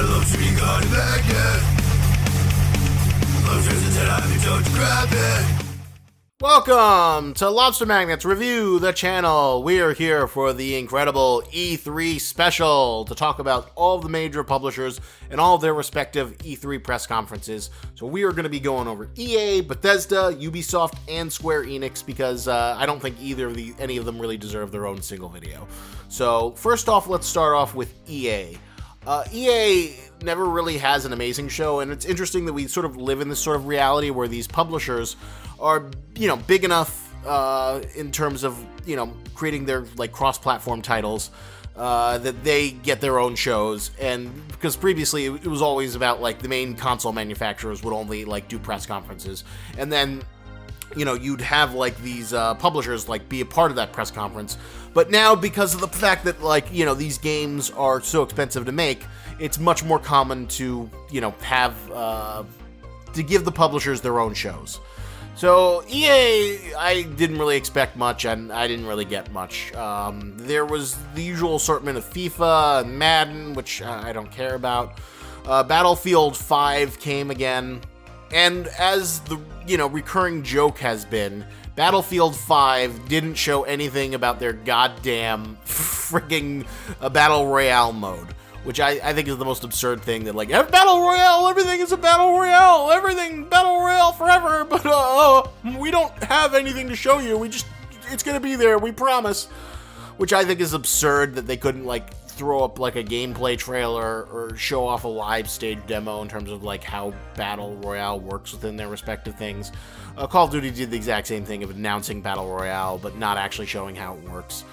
love shooting on the magnet. Love twisted and I don't grab it. Welcome to Lobster Magnets Review the Channel. We are here for the incredible E3 special to talk about all of the major publishers and all of their respective E3 press conferences. So we are going to be going over EA, Bethesda, Ubisoft, and Square Enix because I don't think any of them really deserve their own single video. So first off, let's start off with EA. EA never really has an amazing show, and it's interesting that we sort of live in this sort of reality where these publishers are, big enough in terms of, creating their, cross-platform titles that they get their own shows. And because previously it was always about, the main console manufacturers would only, do press conferences. And then, you'd have, these publishers, be a part of that press conference. But now, because of the fact that, these games are so expensive to make, it's much more common to, have, to give the publishers their own shows. So, EA, I didn't really expect much, and I didn't really get much. There was the usual assortment of FIFA and Madden, which I don't care about. Battlefield 5 came again, and as the, recurring joke has been, Battlefield 5 didn't show anything about their goddamn frigging Battle Royale mode. Which I think is the most absurd thing, that Battle Royale, everything is a Battle Royale, everything Battle Royale forever, but we don't have anything to show you, it's gonna be there, we promise. Which I think is absurd that they couldn't throw up a gameplay trailer or show off a live stage demo in terms of how Battle Royale works within their respective things. Call of Duty did the exact same thing of announcing Battle Royale, but not actually showing how it works.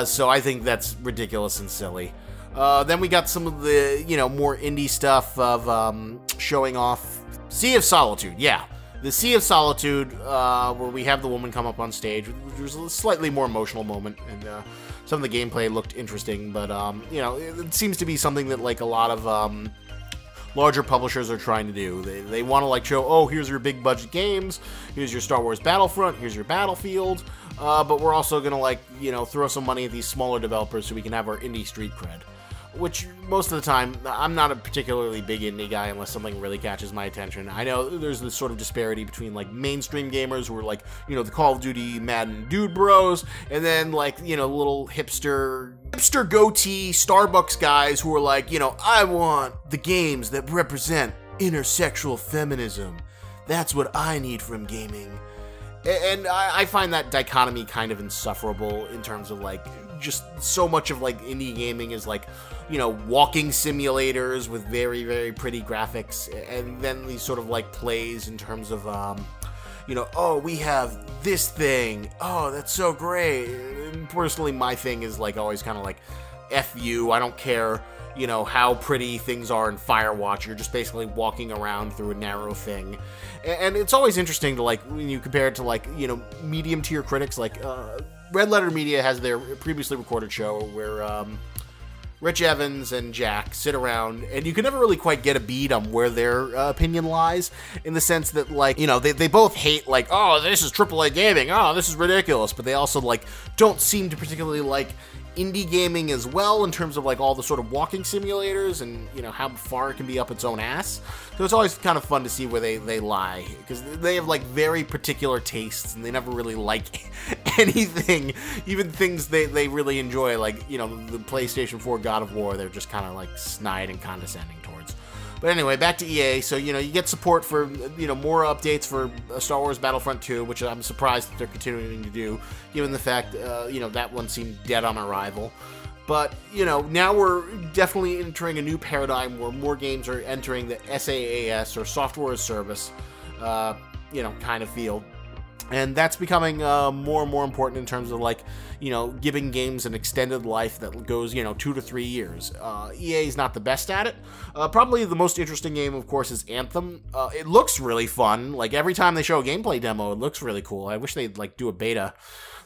So I think that's ridiculous and silly. Then we got some of the, more indie stuff of showing off Sea of Solitude. Yeah, the Sea of Solitude, where we have the woman come up on stage, which was a slightly more emotional moment, and some of the gameplay looked interesting, but, it seems to be something that, a lot of larger publishers are trying to do. They want to, show, oh, here's your big budget games, here's your Star Wars Battlefront, here's your Battlefield, but we're also going to, throw some money at these smaller developers so we can have our indie street cred. Which, most of the time, I'm not a particularly big indie guy unless something really catches my attention. I know there's this sort of disparity between, mainstream gamers who are, the Call of Duty, Madden dude bros, and then, little hipster goatee Starbucks guys who are I want the games that represent intersexual feminism. That's what I need from gaming. And I find that dichotomy kind of insufferable in terms of, just so much of, indie gaming is, walking simulators with very, very pretty graphics, and then these sort of, plays in terms of, oh, we have this thing, oh, that's so great. And personally, my thing is, always kind of F you, I don't care, how pretty things are in Firewatch. You're just basically walking around through a narrow thing. And it's always interesting to, when you compare it to, medium-tier critics, Red Letter Media has their previously recorded show where, Rich Evans and Jack sit around, and you can never really quite get a bead on where their opinion lies, in the sense that, they both hate, oh, this is AAA gaming, oh, this is ridiculous, but they also, don't seem to particularly like indie gaming as well, in terms of all the sort of walking simulators and how far it can be up its own ass. So it's always kind of fun to see where they lie, because they have very particular tastes, and they never really like anything, even things they really enjoy, the PlayStation 4 God of War. They're just kind of snide and condescending towards. But anyway, back to EA. So, you get support for, more updates for Star Wars Battlefront 2, which I'm surprised that they're continuing to do, given the fact, that one seemed dead on arrival. But, now we're definitely entering a new paradigm where more games are entering the SaaS, or Software as Service, kind of field. And that's becoming more and more important in terms of, giving games an extended life that goes, 2 to 3 years. EA is not the best at it. Probably the most interesting game, of course, is Anthem. It looks really fun. Every time they show a gameplay demo, it looks really cool. I wish they'd, do a beta.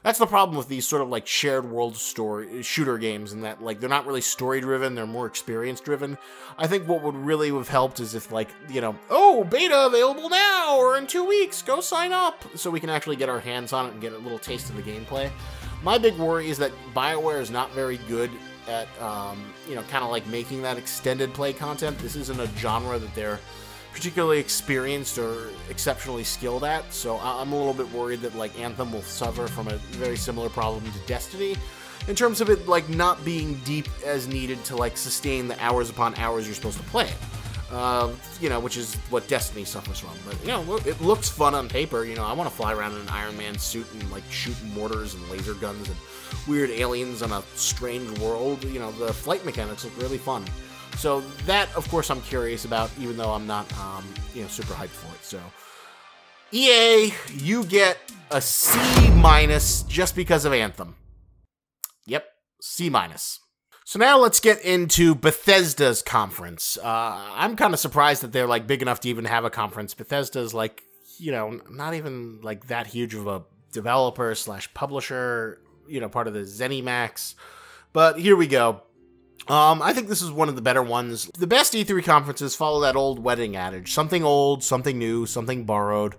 That's the problem with these sort of shared world story shooter games, in that they're not really story driven, they're more experience driven. I think what would really have helped is if oh, beta available now, or in 2 weeks, go sign up, so we can actually get our hands on it and get a little taste of the gameplay. My big worry is that BioWare is not very good at, you know, kind of like making that extended play content. This isn't a genre that they're particularly experienced or exceptionally skilled at, so I'm a little bit worried that, like, Anthem will suffer from a very similar problem to Destiny, in terms of it, like, not being deep as needed to, like, sustain the hours upon hours you're supposed to play it. You know, which is what Destiny suffers from. But, you know, it looks fun on paper. You know, I want to fly around in an Iron Man suit and, like, shoot mortars and laser guns and weird aliens on a strange world. You know, the flight mechanics look really fun. So that, of course, I'm curious about, even though I'm not, you know, super hyped for it. So, EA, you get a C- just because of Anthem. Yep, C-. So now let's get into Bethesda's conference. I'm kind of surprised that they're, like, big enough to even have a conference. Bethesda's, like, you know, not even, like, that huge of a developer / publisher, you know, part of the ZeniMax. But here we go. I think this is one of the better ones. The best E3 conferences follow that old wedding adage. Something old, something new, something borrowed.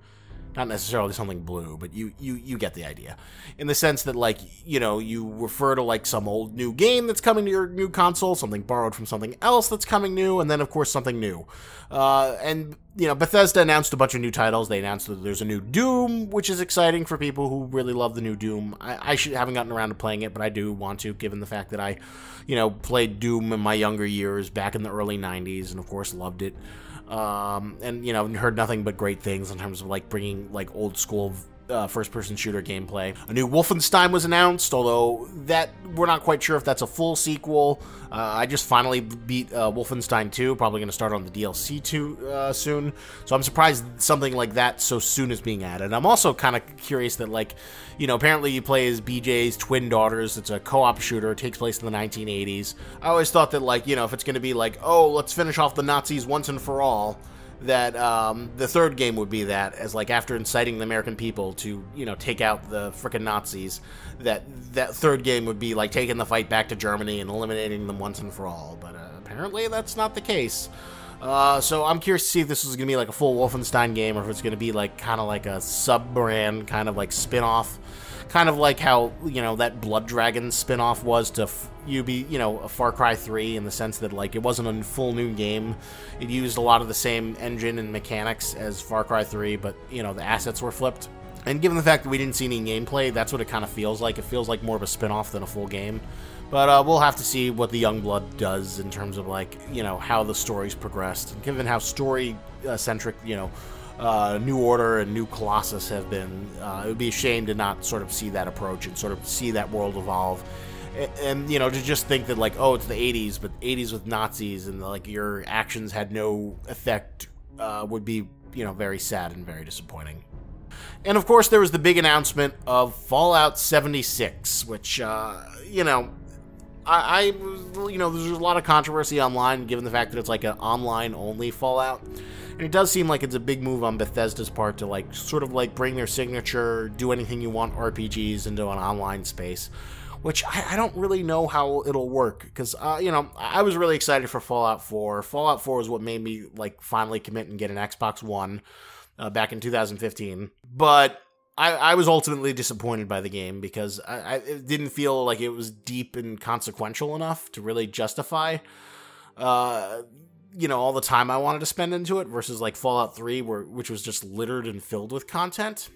Not necessarily something blue, but you get the idea. In the sense that, like, you know, you refer to, like, some old new game that's coming to your new console, something borrowed from something else that's coming new, and then, of course, something new. And, you know, Bethesda announced a bunch of new titles. They announced that there's a new Doom, which is exciting for people who really love the new Doom. I haven't gotten around to playing it, but I do want to, given the fact that I, you know, played Doom in my younger years, back in the early 90s, and, of course, loved it. And, you know, heard nothing but great things in terms of, like, bringing, like, old school first-person shooter gameplay. A new Wolfenstein was announced, although that we're not quite sure if that's a full sequel. I just finally beat Wolfenstein 2, probably going to start on the DLC soon. So I'm surprised something like that so soon is being added. I'm also kind of curious that, like, you know, apparently you play as BJ's twin daughters. It's a co-op shooter. It takes place in the 1980s. I always thought that, like, you know, if it's going to be like, oh, let's finish off the Nazis once and for all, that the third game would be that, as, like, after inciting the American people to, you know, take out the frickin' Nazis, that third game would be, like, taking the fight back to Germany and eliminating them once and for all. But apparently that's not the case. So I'm curious to see if this is going to be, like, a full Wolfenstein game, or if it's going to be, like, kind of like a sub-brand, kind of, like, spin-off. Kind of like how, you know, that Blood Dragon spin-off was to you know, a Far Cry 3, in the sense that, like, it wasn't a full new game. It used a lot of the same engine and mechanics as Far Cry 3, but, you know, the assets were flipped. And given the fact that we didn't see any gameplay, that's what it kind of feels like. It feels like more of a spin-off than a full game. But we'll have to see what the Youngblood does in terms of, like, you know, how the story's progressed. And given how story-centric, you know, New Order and New Colossus have been, it would be a shame to not sort of see that approach and sort of see that world evolve. And, you know, to just think that, like, oh, it's the 80s, but 80s with Nazis and, like, your actions had no effect would be, you know, very sad and very disappointing. And, of course, there was the big announcement of Fallout 76, which, you know, you know, there's a lot of controversy online, given the fact that it's, like, an online-only Fallout. And it does seem like it's a big move on Bethesda's part to, like, sort of, like, bring their signature, do anything you want RPGs into an online space, which I don't really know how it'll work, because, you know, I was really excited for Fallout 4. Fallout 4 is what made me, like, finally commit and get an Xbox One back in 2015. But I was ultimately disappointed by the game, because it didn't feel like it was deep and consequential enough to really justify, you know, all the time I wanted to spend into it, versus, like, Fallout 3, which was just littered and filled with content.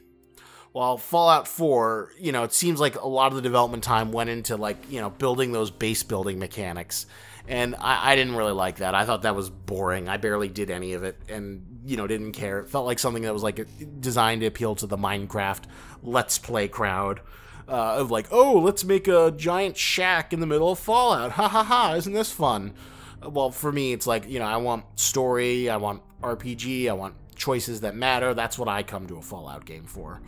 While Fallout 4, you know, it seems like a lot of the development time went into, like, you know, building those base building mechanics. And I didn't really like that. I thought that was boring. I barely did any of it and, you know, didn't care. It felt like something that was, like, designed to appeal to the Minecraft Let's Play crowd. Of, like, oh, let's make a giant shack in the middle of Fallout. Ha ha ha, isn't this fun? Well, for me, it's like, you know, I want story, I want RPG, I want choices that matter. That's what I come to a Fallout game for.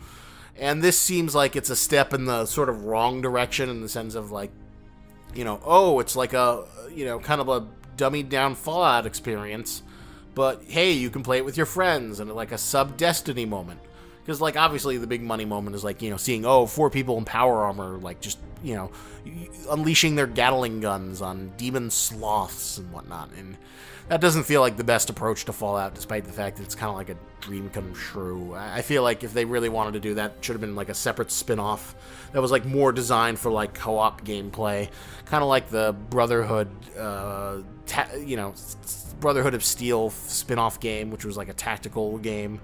And this seems like it's a step in the sort of wrong direction, in the sense of, like, you know, oh, it's like a, you know, kind of a dummied down Fallout experience, but hey, you can play it with your friends, and like a sub-Destiny moment. Because, like, obviously the big money moment is, like, you know, seeing, oh, 4 people in power armor, like, just, you know, unleashing their Gatling guns on demon sloths and whatnot. And that doesn't feel like the best approach to Fallout, despite the fact that it's kind of like a dream come true. I feel like if they really wanted to do that, it should have been like a separate spin-off that was like more designed for like co-op gameplay, kind of like the Brotherhood, you know, Brotherhood of Steel spin-off game, which was like a tactical game,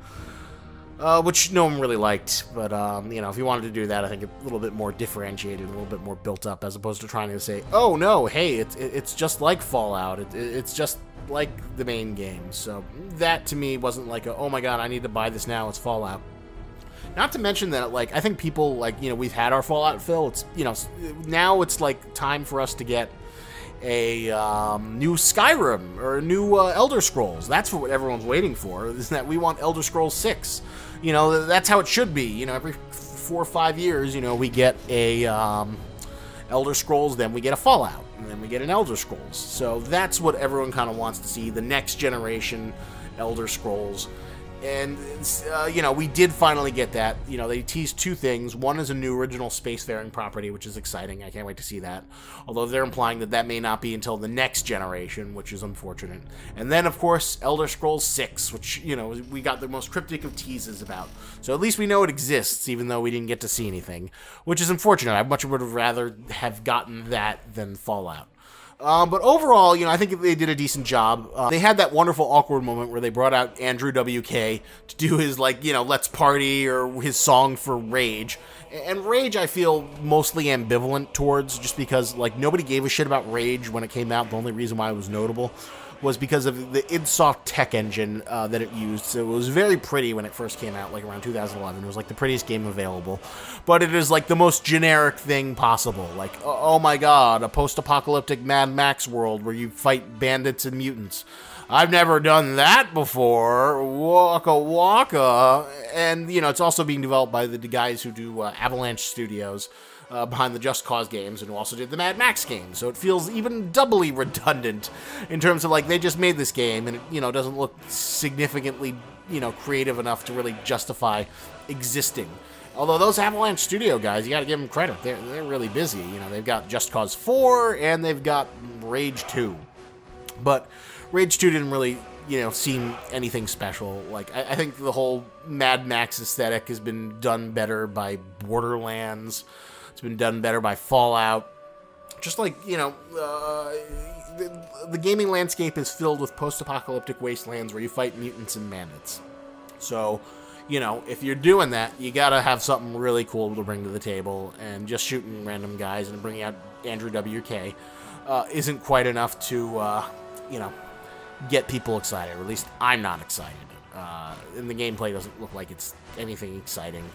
which no one really liked. But you know, if you wanted to do that, I think a little bit more differentiated, a little bit more built up, as opposed to trying to say, oh no, hey, it's just like Fallout, it's just like the main game. So that to me wasn't like a, oh my god, I need to buy this now, it's Fallout. Not to mention that, like, I think people, like, you know, we've had our Fallout fill. It's, you know, now it's like time for us to get a new Skyrim or a new Elder Scrolls. That's what everyone's waiting for, is that we want Elder Scrolls 6. You know, that's how it should be. You know, every 4 or 5 years, you know, we get a Elder Scrolls, then we get a Fallout, and then we get an Elder Scrolls. So that's what everyone kind of wants to see, the next generation Elder Scrolls. And, you know, we did finally get that. You know, they teased 2 things. One is a new original spacefaring property, which is exciting. I can't wait to see that. Although they're implying that that may not be until the next generation, which is unfortunate. And then, of course, Elder Scrolls 6, which, you know, we got the most cryptic of teases about. So at least we know it exists, even though we didn't get to see anything, which is unfortunate. I much would have rather have gotten that than Fallout. But overall, you know, I think they did a decent job. They had that wonderful awkward moment where they brought out Andrew WK to do his, like, you know, Let's Party or his song for Rage. And Rage, I feel mostly ambivalent towards, just because, like, nobody gave a shit about Rage when it came out. The only reason why it was notable was because of the id Tech engine that it used. So it was very pretty when it first came out, like around 2011. It was like the prettiest game available. But it is like the most generic thing possible. Like, oh my god, a post-apocalyptic Mad Max world where you fight bandits and mutants. I've never done that before. Waka waka. And, you know, it's also being developed by the guys who do Avalanche Studios. Behind the Just Cause games, and who also did the Mad Max games, so it feels even doubly redundant in terms of, like, they just made this game, and it, you know, doesn't look significantly, you know, creative enough to really justify existing. Although those Avalanche Studio guys, you gotta give them credit, they're really busy. You know, they've got Just Cause 4, and they've got Rage 2. But Rage 2 didn't really, you know, seem anything special. Like, I think the whole Mad Max aesthetic has been done better by Borderlands. It's been done better by Fallout. Just like, you know, the gaming landscape is filled with post-apocalyptic wastelands where you fight mutants and bandits. So, you know, if you're doing that, you gotta have something really cool to bring to the table, and just shooting random guys and bringing out Andrew WK isn't quite enough to, you know, get people excited. Or at least I'm not excited. And the gameplay doesn't look like it's anything exciting.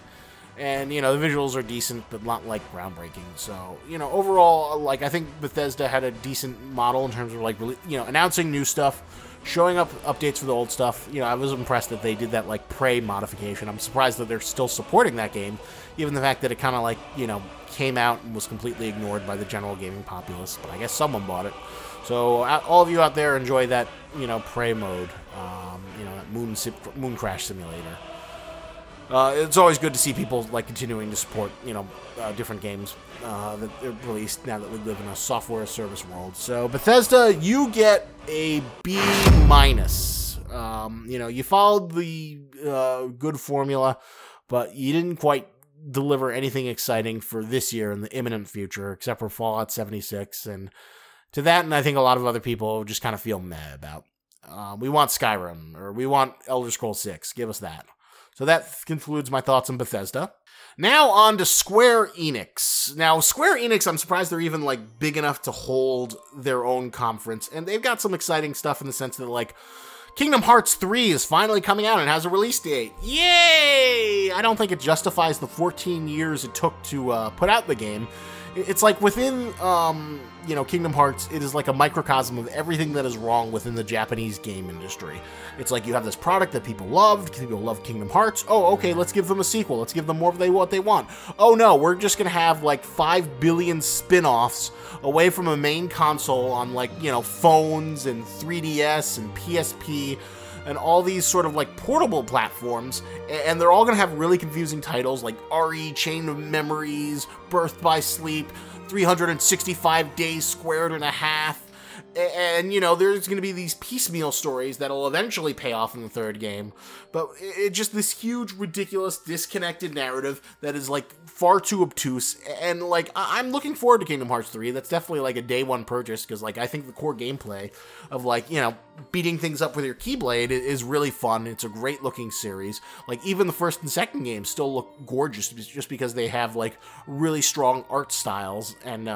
And, you know, the visuals are decent, but not, like, groundbreaking. So, you know, overall, like, I think Bethesda had a decent model in terms of, like, really, you know, announcing new stuff, showing up updates for the old stuff. You know, I was impressed that they did that, like, Prey modification. I'm surprised that they're still supporting that game, given the fact that it kind of, like, you know, came out and was completely ignored by the general gaming populace. But I guess someone bought it. So, all of you out there, enjoy that, you know, Prey mode, you know, that moon crash simulator. It's always good to see people, like, continuing to support, you know, different games that are released now that we live in a software service world. So, Bethesda, you get a B-. You know, you followed the good formula, but you didn't quite deliver anything exciting for this year and the imminent future, except for Fallout 76. And to that, and I think a lot of other people just kind of feel meh about. We want Skyrim, or we want Elder Scrolls 6. Give us that. So that concludes my thoughts on Bethesda. Now on to Square Enix. Now, Square Enix, I'm surprised they're even, like, big enough to hold their own conference. And they've got some exciting stuff in the sense that, like, Kingdom Hearts 3 is finally coming out and has a release date. Yay! I don't think it justifies the 14 years it took to put out the game. It's like within, you know, Kingdom Hearts, it is like a microcosm of everything that is wrong within the Japanese game industry. It's like you have this product that people loved, people love Kingdom Hearts. Oh, okay, let's give them a sequel. Let's give them more of what they want. Oh no, we're just gonna have like 5 billion spin-offs away from a main console on like, you know, phones and 3DS and PSP and all these sort of like portable platforms, and they're all going to have really confusing titles like RE Chain of Memories, Birth by Sleep, 365 Days Squared and a Half, and, you know, there's going to be these piecemeal stories that'll eventually pay off in the third game, but it's just this huge, ridiculous, disconnected narrative that is, like, far too obtuse, and, like, I'm looking forward to Kingdom Hearts 3. That's definitely, like, a day one purchase, because, like, I think the core gameplay of, like, you know, beating things up with your Keyblade is really fun. It's a great-looking series. Like, even the first and second games still look gorgeous, just because they have, like, really strong art styles, and,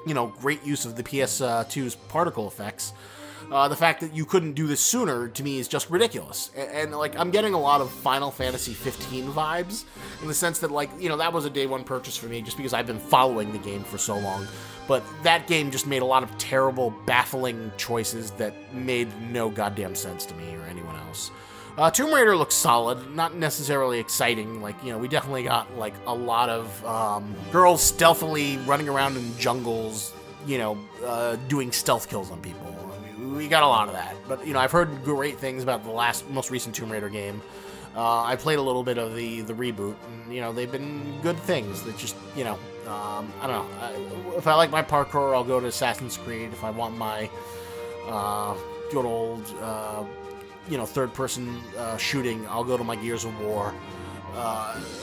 you know, great use of the PS2's particle effects. The fact that you couldn't do this sooner, to me, is just ridiculous. And like, I'm getting a lot of Final Fantasy 15 vibes, in the sense that, like, you know, that was a day one purchase for me, just because I've been following the game for so long. But that game just made a lot of terrible, baffling choices that made no goddamn sense to me or anyone else. Tomb Raider looks solid, not necessarily exciting. Like, you know, we definitely got, like, a lot of girls stealthily running around in jungles, you know, doing stealth kills on people. I mean, we got a lot of that. But, you know, I've heard great things about the most recent Tomb Raider game. I played a little bit of the reboot, and, you know, they've been good things. That just, you know, I don't know. If I like my parkour, I'll go to Assassin's Creed. If I want my good old you know, third-person shooting, I'll go to my Gears of War.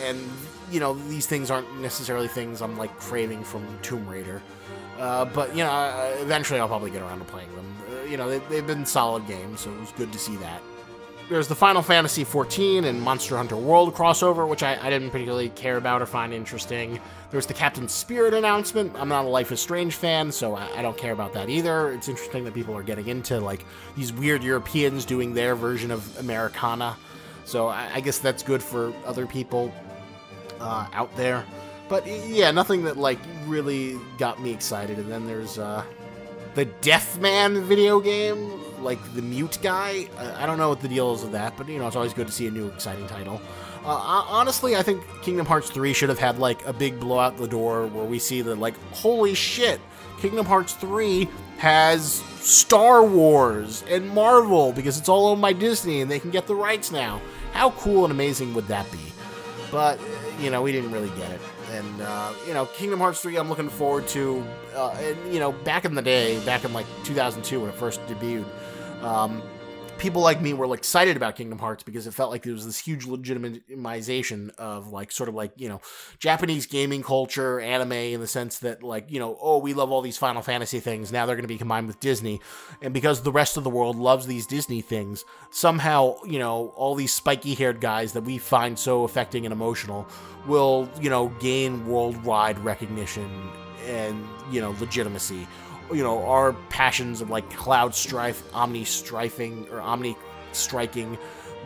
And, you know, these things aren't necessarily things I'm, like, craving from Tomb Raider. But, you know, eventually I'll probably get around to playing them. You know, they've been solid games, so it was good to see that. There's the Final Fantasy XIV and Monster Hunter World crossover, which I didn't particularly care about or find interesting. There's the Captain Spirit announcement. I'm not a Life is Strange fan, so I don't care about that either. It's interesting that people are getting into, like, these weird Europeans doing their version of Americana. So I guess that's good for other people out there. But, yeah, nothing that, like, really got me excited. And then there's the Deathman video game, like the mute guy. I don't know what the deal is with that, but, you know, it's always good to see a new exciting title. Honestly, I think Kingdom Hearts 3 should have had, like, a big blow out the door where we see that, like, holy shit, Kingdom Hearts 3 has Star Wars and Marvel, because it's all owned by Disney and they can get the rights now. How cool and amazing would that be? But, you know, we didn't really get it. And, you know, Kingdom Hearts 3 I'm looking forward to. And, you know, back in the day, back in, like, 2002 when it first debuted, people like me were, like, excited about Kingdom Hearts because it felt like there was this huge legitimization of, like, sort of, like, you know, Japanese gaming culture, anime, in the sense that, like, you know, oh, we love all these Final Fantasy things, now they're going to be combined with Disney, and because the rest of the world loves these Disney things, somehow, you know, all these spiky-haired guys that we find so affecting and emotional will, you know, gain worldwide recognition and, you know, legitimacy. You know, our passions of, like, cloud strife, omni-striking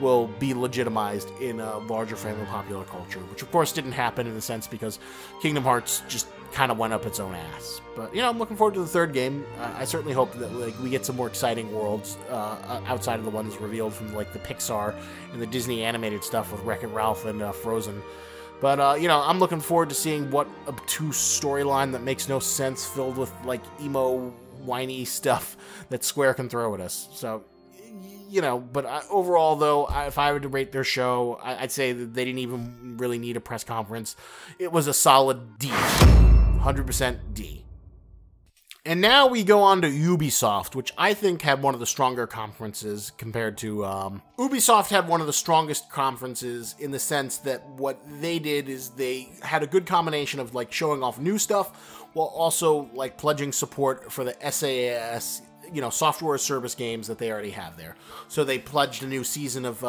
will be legitimized in a larger frame of popular culture, which of course didn't happen in a sense because Kingdom Hearts just kind of went up its own ass. But, you know, I'm looking forward to the third game. I certainly hope that, like, we get some more exciting worlds outside of the ones revealed from, like, the Pixar and the Disney animated stuff with Wreck-It Ralph and Frozen. But, you know, I'm looking forward to seeing what obtuse storyline that makes no sense filled with, like, emo, whiny stuff that Square can throw at us. So, you know, but overall, though, if I were to rate their show, I'd say that they didn't even really need a press conference. It was a solid D. 100% D. And now we go on to Ubisoft, which I think had one of the stronger conferences compared to... Ubisoft had one of the strongest conferences in the sense that what they did is they had a good combination of, like, showing off new stuff while also, like, pledging support for the SaaS, you know, software as service games that they already have there. So they pledged a new season of,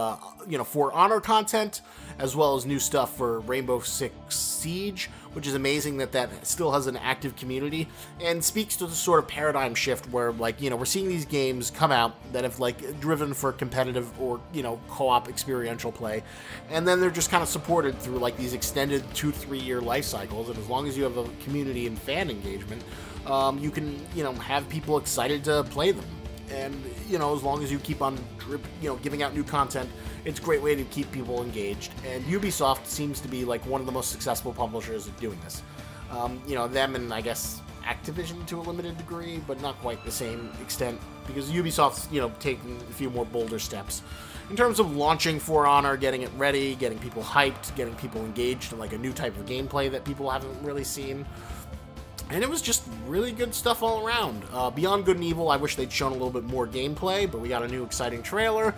you know, For Honor content, as well as new stuff for Rainbow Six Siege, which is amazing that that still has an active community, and speaks to the sort of paradigm shift where, like, you know, we're seeing these games come out that have, like, driven for competitive or, you know, co-op experiential play, and then they're just kind of supported through, like, these extended 2 to 3 year life cycles, and as long as you have a community and fan engagement, you can, you know, have people excited to play them. And, you know, as long as you keep on, giving out new content, it's a great way to keep people engaged. And Ubisoft seems to be, like, one of the most successful publishers at doing this. You know, them and, I guess, Activision to a limited degree, but not quite the same extent, because Ubisoft's, you know, taking a few more bolder steps in terms of launching For Honor, getting it ready, getting people hyped, getting people engaged in, like, a new type of gameplay that people haven't really seen. And it was just really good stuff all around. Beyond Good and Evil, I wish they'd shown a little bit more gameplay, but we got a new exciting trailer.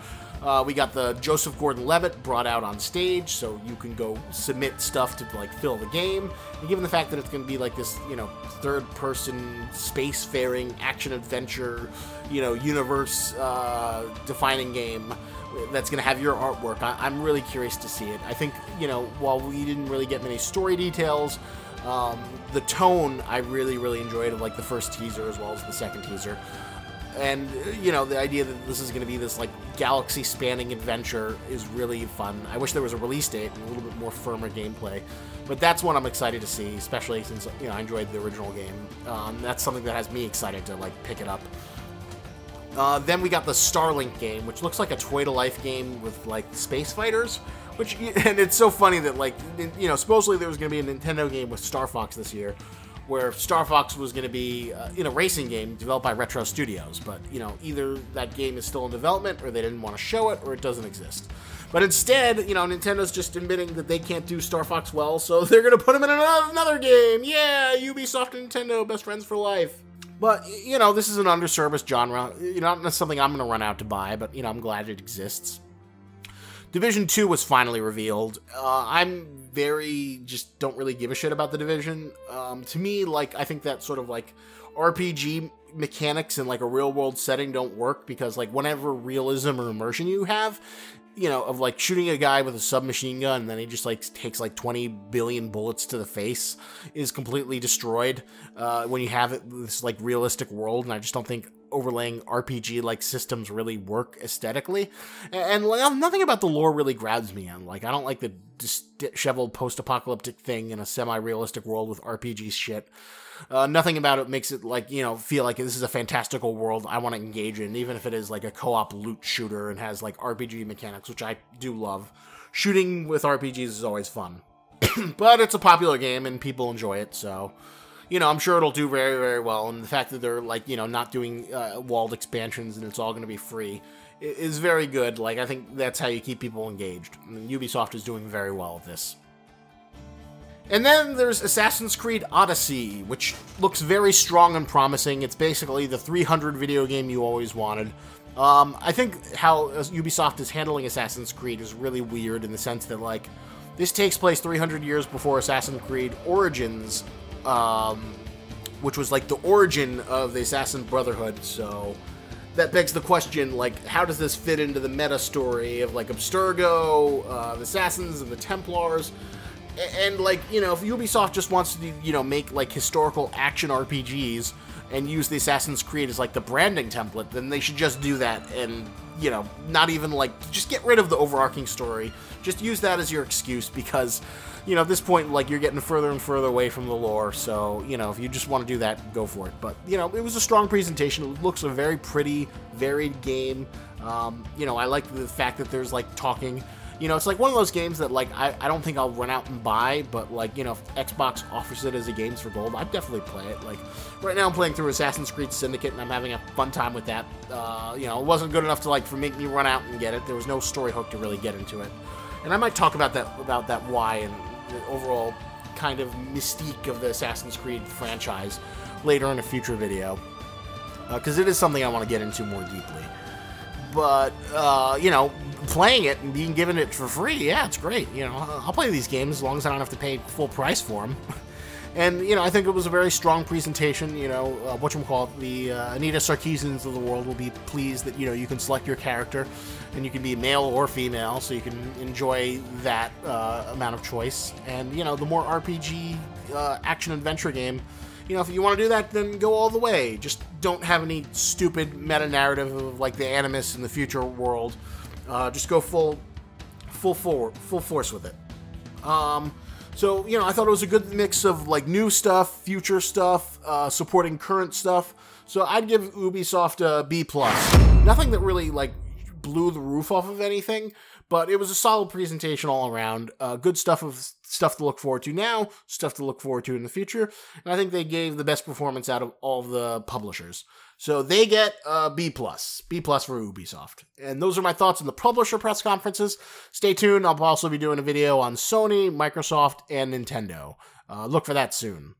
We got the Joseph Gordon-Levitt brought out on stage, so you can go submit stuff to, like, fill the game. And given the fact that it's going to be, like, this, you know, third-person, spacefaring, action-adventure, you know, universe-defining game that's going to have your artwork, I'm really curious to see it. I think, you know, while we didn't really get many story details, the tone I really, really enjoyed of, like, the first teaser as well as the second teaser. And, you know, the idea that this is going to be this, like, galaxy-spanning adventure is really fun. I wish there was a release date and a little bit more firmer gameplay. But that's what I'm excited to see, especially since, you know, I enjoyed the original game. That's something that has me excited to, like, pick it up. Then we got the Starlink game, which looks like a toy-to-life game with, like, space fighters. Which, and it's so funny that, like, you know, supposedly there was going to be a Nintendo game with Star Fox this year, where Star Fox was going to be in a racing game developed by Retro Studios. But, you know, either that game is still in development, or they didn't want to show it, or it doesn't exist. But instead, you know, Nintendo's just admitting that they can't do Star Fox well, so they're going to put him in another game. Yeah, Ubisoft and Nintendo, best friends for life. But, you know, this is an underserviced genre. You know, not something I'm going to run out to buy, but, you know, I'm glad it exists. Division 2 was finally revealed. I'm just don't really give a shit about The Division. To me, like, I think that sort of, like, RPG mechanics in, like, a real-world setting don't work, because, like, whenever realism or immersion you have, you know, of, like, shooting a guy with a submachine gun and then he just, like, takes, like, 20 billion bullets to the face is completely destroyed when you have this, like, realistic world, and I just don't think overlaying RPG-like systems really work aesthetically. And like, nothing about the lore really grabs me. And, like, I don't like the disheveled post-apocalyptic thing in a semi-realistic world with RPG shit. Nothing about it makes it, like, you know, feel like this is a fantastical world I want to engage in, even if it is, like, a co-op loot shooter and has, like, RPG mechanics, which I do love. Shooting with RPGs is always fun. But it's a popular game and people enjoy it, so, you know, I'm sure it'll do very, very well. And the fact that they're, like, you know, not doing walled expansions and it's all going to be free is very good. Like, I think that's how you keep people engaged. And Ubisoft is doing very well with this. And then there's Assassin's Creed Odyssey, which looks very strong and promising. It's basically the 300 video game you always wanted. I think how Ubisoft is handling Assassin's Creed is really weird in the sense that, like, this takes place 300 years before Assassin's Creed Origins, which was, like, the origin of the Assassin Brotherhood, so that begs the question, like, how does this fit into the meta story of, like, Abstergo, the Assassins, and the Templars? And, like, you know, if Ubisoft just wants to, you know, make, like, historical action RPGs and use the Assassin's Creed as, like, the branding template, then they should just do that and, you know, not even, like, just get rid of the overarching story. Just use that as your excuse, because, you know, at this point, like, you're getting further and further away from the lore, so, you know, if you just want to do that, go for it. But, you know, it was a strong presentation. It looks a very pretty, varied game. You know, I like the fact that there's, like, talking. You know, it's like one of those games that, like, I don't think I'll run out and buy, but, like, you know, if Xbox offers it as a games for gold, I'd definitely play it. Like, right now I'm playing through Assassin's Creed Syndicate, and I'm having a fun time with that. You know, it wasn't good enough to, like, make me run out and get it. There was no story hook to really get into it. And I might talk about that why and the overall kind of mystique of the Assassin's Creed franchise later in a future video, because it is something I want to get into more deeply. But, you know, playing it and being given it for free, yeah, it's great. You know, I'll play these games as long as I don't have to pay full price for them. And, you know, I think it was a very strong presentation. You know, whatchamacallit, the Anita Sarkeesians of the world will be pleased that, you know, you can select your character and you can be male or female, so you can enjoy that amount of choice. And, you know, the more RPG action-adventure game, you know, if you want to do that, then go all the way. Just don't have any stupid meta-narrative of, like, the Animus in the future world. Just go full force with it. So, you know, I thought it was a good mix of, like, new stuff, future stuff, supporting current stuff. So I'd give Ubisoft a B+. Nothing that really, like, blew the roof off of anything, but it was a solid presentation all around. Good stuff to look forward to now, stuff to look forward to in the future, and I think they gave the best performance out of all of the publishers. So they get a B+. B+ for Ubisoft. And those are my thoughts on the publisher press conferences. Stay tuned. I'll also be doing a video on Sony, Microsoft, and Nintendo. Look for that soon.